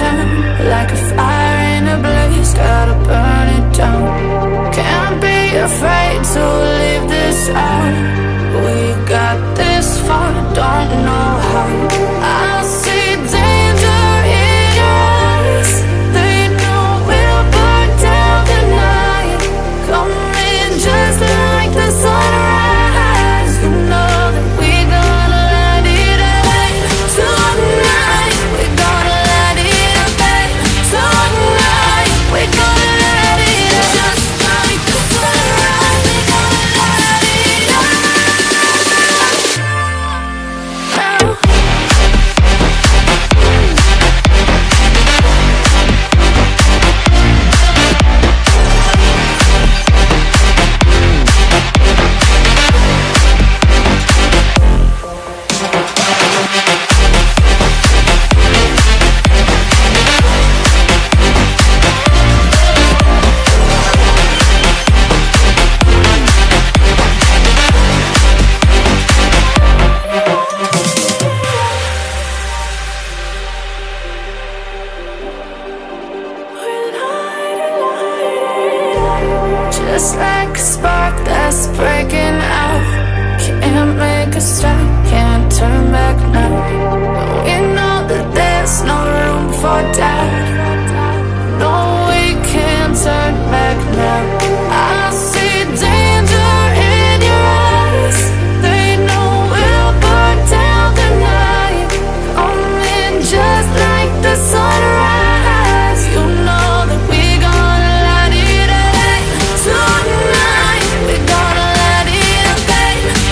town, like a fire in a blaze, gotta burn it down. Can't be afraid to leave this out. We got this far, don't know how. I see danger in your eyes. They know we'll burn down the night. Coming just like the sunrise. You know that we gonna light it up tonight. We gonna light it up tonight. We gonna light it up just like the sunrise. We gonna light it up now. Just like a spark that's breaking out. Can't make a stop, can't turn back now. We know that there's no room for doubt. No, we can't turn back now. I see danger in your eyes. They know we'll burn down the night. Coming just like the sunrise. You know that we gonna light it up tonight. We gonna light it up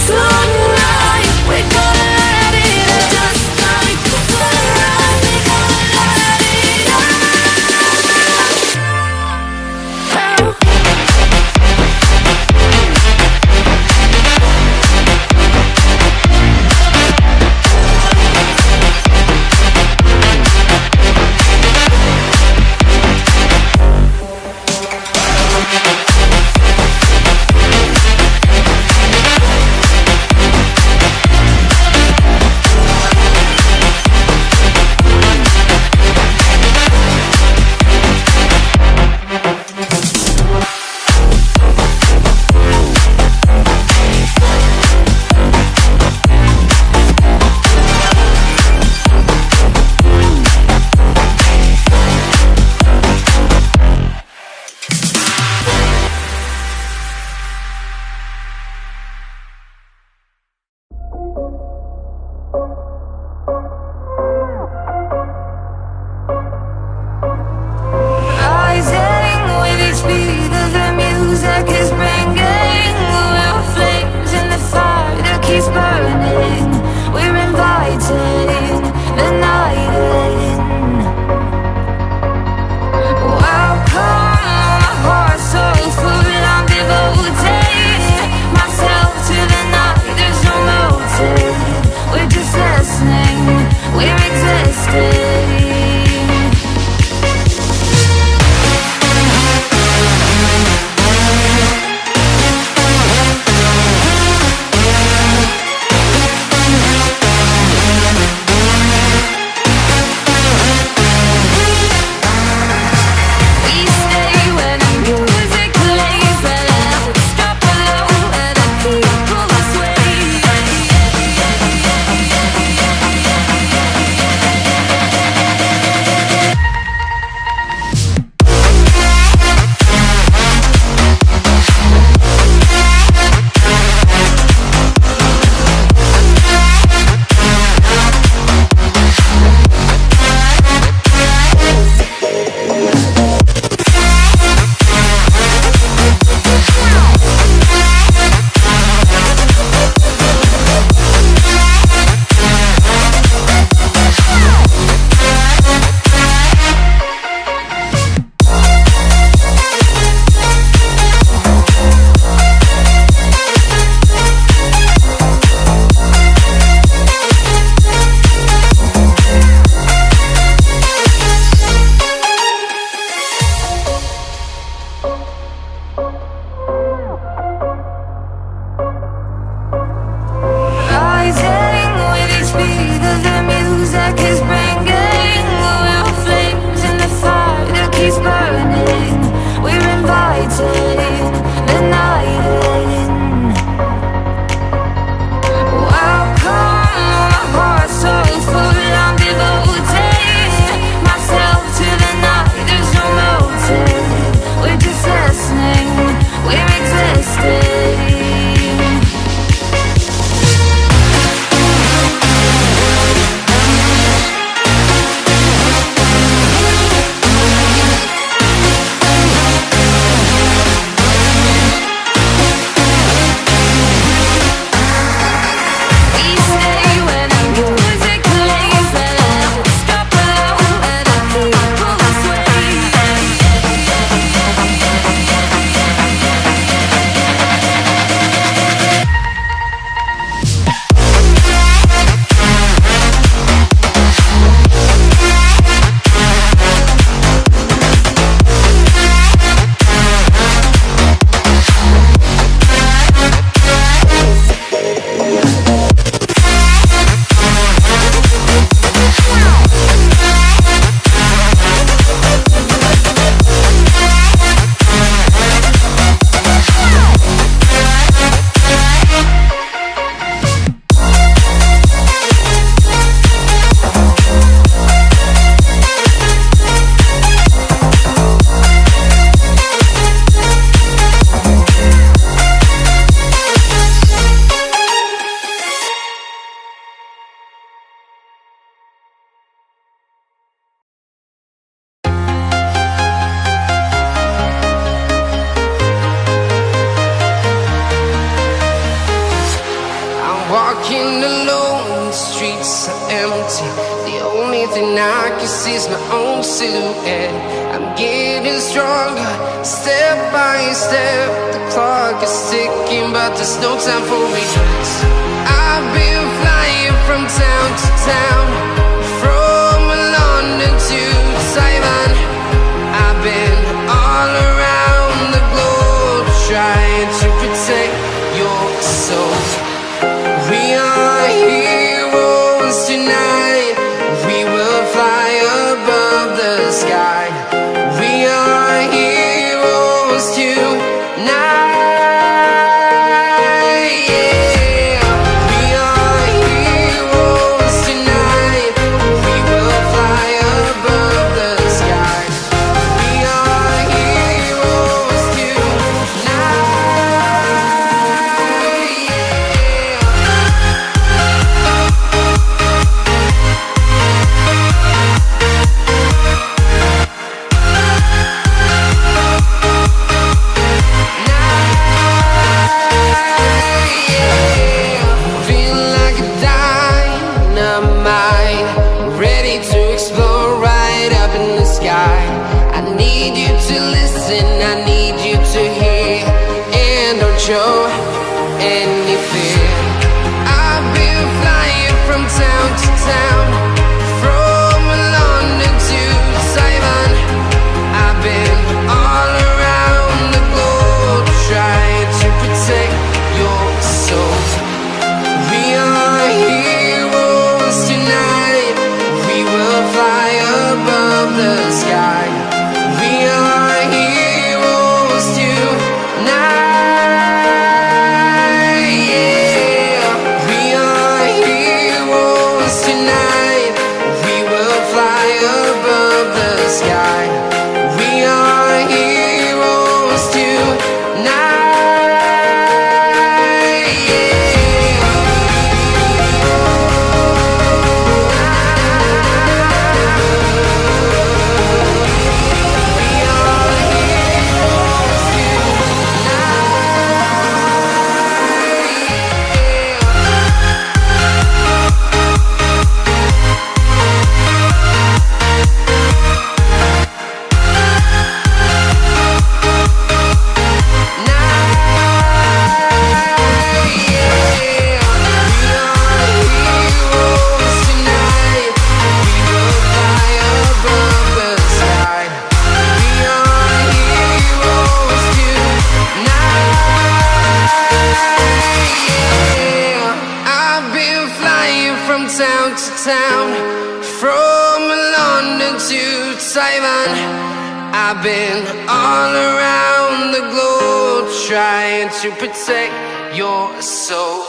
tonight. We gonna light it up just like the sunrise. We gonna light it up now. is my own silhouette. I'm getting stronger, step by step. The clock is ticking, but there's no time for regrets. I've been flying from town to town, from London to Taiwan. I've been all around the globe, trying to protect your soul. We are heroes tonight. We will fly above the sky. We are heroes tonight. Yeah. We are heroes tonight. We will fly above the sky. We are heroes tonight. Feeling like a dynamite, ready to explode right up in the sky. I need you to listen, I need you to hear, and don't show any fear. I've been flying from town to town, from London to Taiwan. I've been all around the globe, trying to protect your soul. We are heroes tonight. We will fly above the sky. We are heroes tonight. Yeah. We are heroes tonight. We will fly above the sky. We are heroes tonight. Town to town, from London to Taiwan. I've been all around the globe, trying to protect your soul.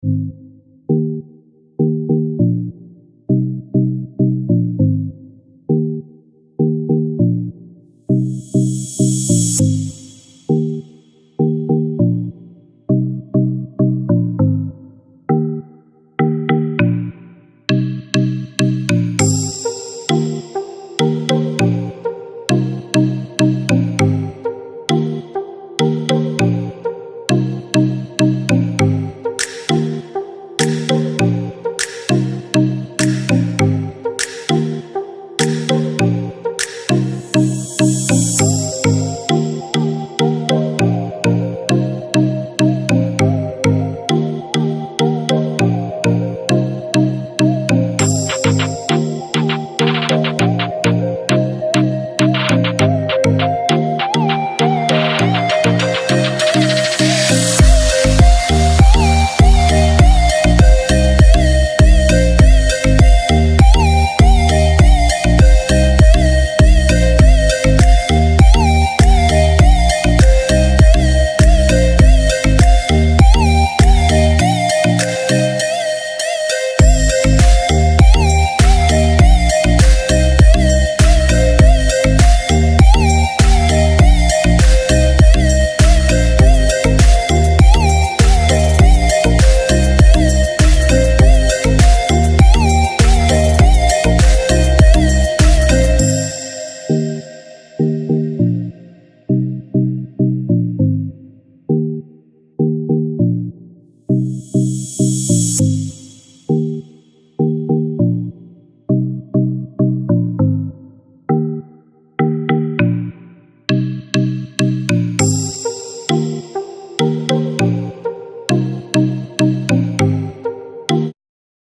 you.